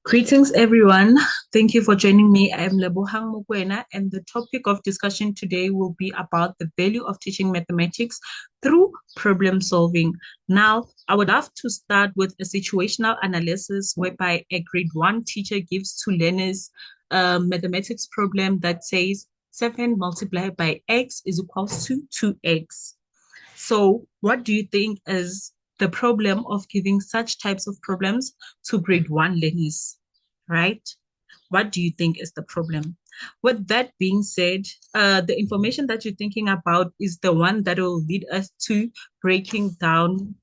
Greetings, everyone. Thank you for joining me. I am Lebohang Mokwena, and the topic of discussion today will be about the value of teaching mathematics through problem solving. Now, I would love to start with a situational analysis whereby a grade one teacher gives to learners a mathematics problem that says 7 multiplied by x is equals to 2x. So, what do you think is the problem of giving such types of problems to grade one learners, right? What do you think is the problem? With that being said, the information that you're thinking about is the one that will lead us to breaking down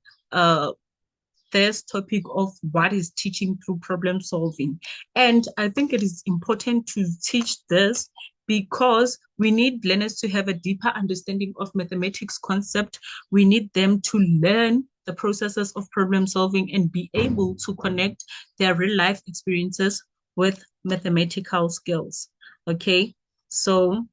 this topic of what is teaching through problem solving. And I think it is important to teach this because we need learners to have a deeper understanding of mathematics concept. We need them to learn the processes of problem solving and be able to connect their real life experiences with mathematical skills. Okay, so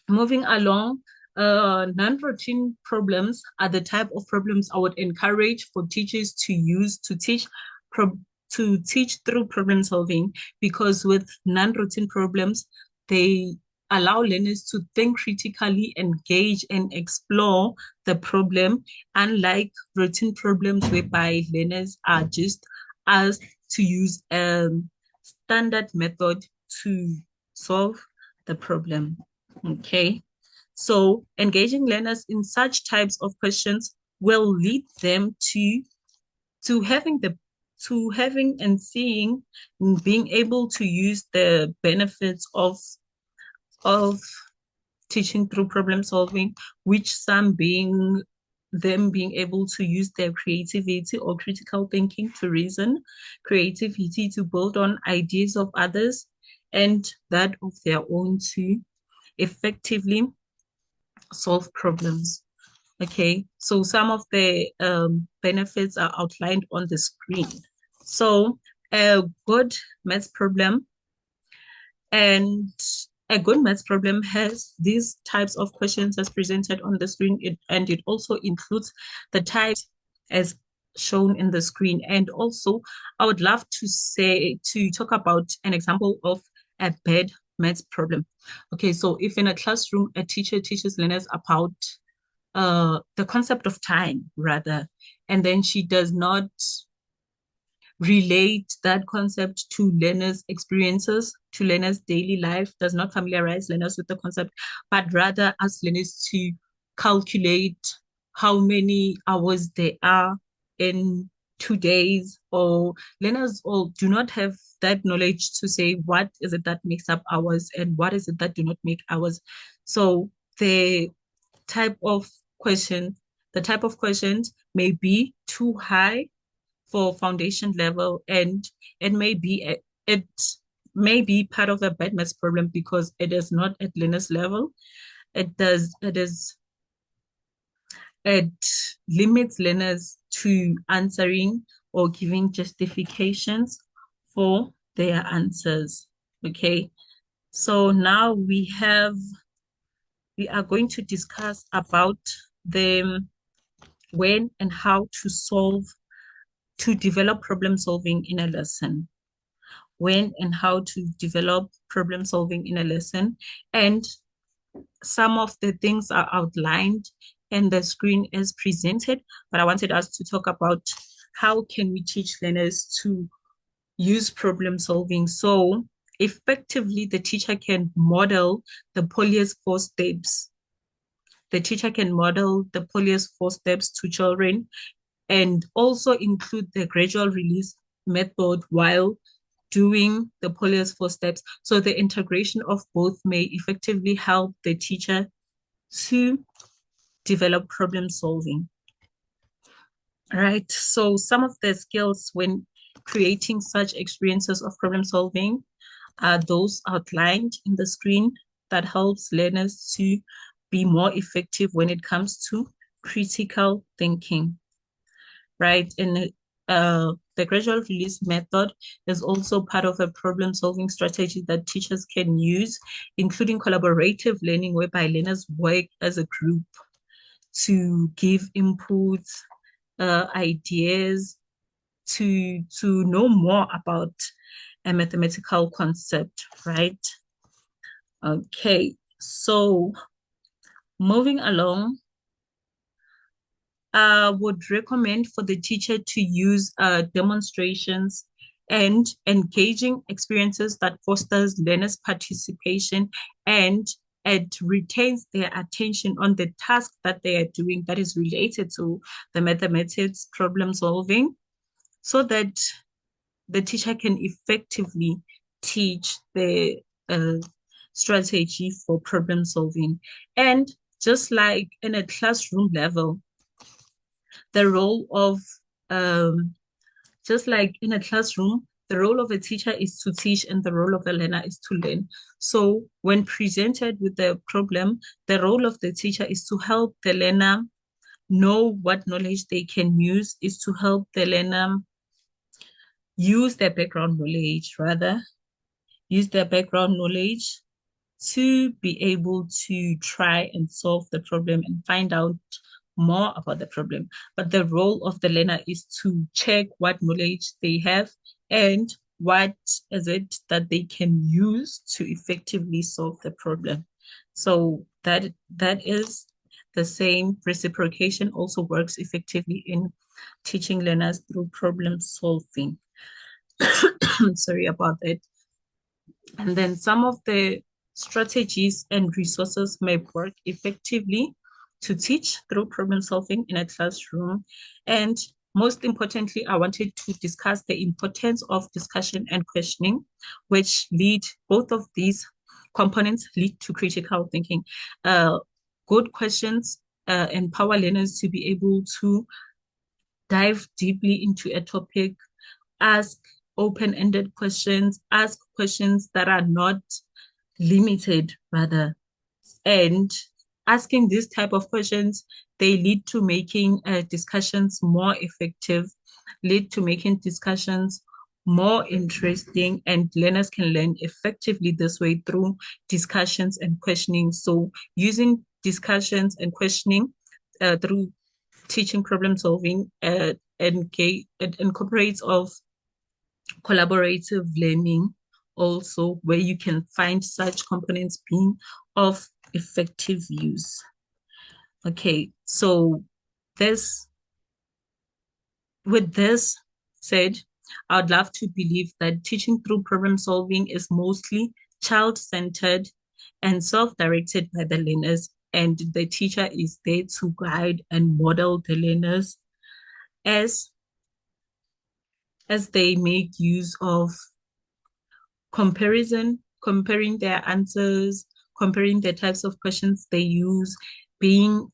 moving along, non-routine problems are the type of problems I would encourage for teachers to use to teach through problem solving, because with non-routine problems, they allow learners to think critically, engage, and explore the problem, unlike routine problems whereby learners are just asked to use a standard method to solve the problem. Okay. So engaging learners in such types of questions will lead them to having the to having and seeing and being able to use the benefits of teaching through problem solving, which some being them being able to use their creativity or critical thinking to reason, creativity to build on ideas of others, and that of their own to effectively solve problems. Okay, so some of the benefits are outlined on the screen. So a good maths problem and a good maths problem has these types of questions as presented on the screen, and it also includes the types as shown in the screen. And also, I would love to talk about an example of a bad maths problem. Okay, so if in a classroom a teacher teaches learners about the concept of time rather, and then she does not relate that concept to learners' experiences, to learners' daily life, does not familiarize learners with the concept, but rather ask learners to calculate how many hours there are in 2 days, or learners all do not have that knowledge to say what is it that makes up hours and what is it that do not make hours. So the type of question, the type of questions may be too high for foundation level, and it may be it may be part of a bad maths problem because it is not at learner's level. It limits learners to answering or giving justifications for their answers. Okay, so now we are going to discuss about the when and how to develop problem solving in a lesson. When and how to develop problem solving in a lesson. And some of the things are outlined and the screen is presented, but I wanted us to talk about how can we teach learners to use problem solving. So effectively, the teacher can model the Polier's 4 steps. The teacher can model the Polier's 4 steps to children and also include the gradual release method while doing the Polier's 4 steps. So the integration of both may effectively help the teacher to develop problem solving. All right. So some of the skills when creating such experiences of problem solving are those outlined in the screen that helps learners to be more effective when it comes to critical thinking, right? And the gradual release method is also part of a problem solving strategy that teachers can use, including collaborative learning, whereby learners work as a group to give inputs, ideas, to know more about a mathematical concept, right? Okay, so moving along, I would recommend for the teacher to use demonstrations and engaging experiences that fosters learners' participation and it retains their attention on the task that they are doing that is related to the mathematics problem solving so that the teacher can effectively teach the uh, strategy for problem solving. And just like in a classroom level, the role of um, just like in a classroom, the role of a teacher is to teach and the role of a learner is to learn. So when presented with the problem, the role of the teacher is to help the learner know what knowledge they can use, is to help the learner use their background knowledge, rather, use their background knowledge to be able to try and solve the problem and find out more about the problem. But the role of the learner is to check what knowledge they have and what is it that they can use to effectively solve the problem. So that is the same. Reciprocation also works effectively in teaching learners through problem solving. Sorry about that. And then some of the strategies and resources may work effectively to teach through problem solving in a classroom. And most importantly, I wanted to discuss the importance of discussion and questioning, which lead, both of these components lead to critical thinking. Good questions empower learners to be able to dive deeply into a topic, ask open-ended questions, ask questions that are not limited, rather. And asking this type of questions, they lead to making discussions more effective, lead to making discussions more interesting, and learners can learn effectively this way through discussions and questioning. So using discussions and questioning through teaching problem solving it incorporates of collaborative learning also where you can find such components being of effective use. Okay, so this with this said, I'd love to believe that teaching through problem solving is mostly child-centered and self-directed by the learners, and the teacher is there to guide and model the learners as they make use of comparing their answers, comparing the types of questions they use, being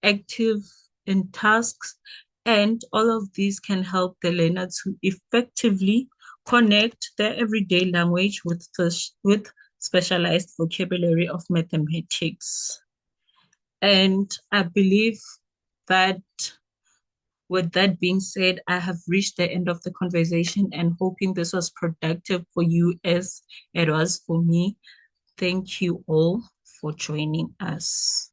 active in tasks, and all of these can help the learner to effectively connect their everyday language with specialized vocabulary of mathematics. And I believe that with that being said, I have reached the end of the conversation and hoping this was productive for you as it was for me. Thank you all for joining us.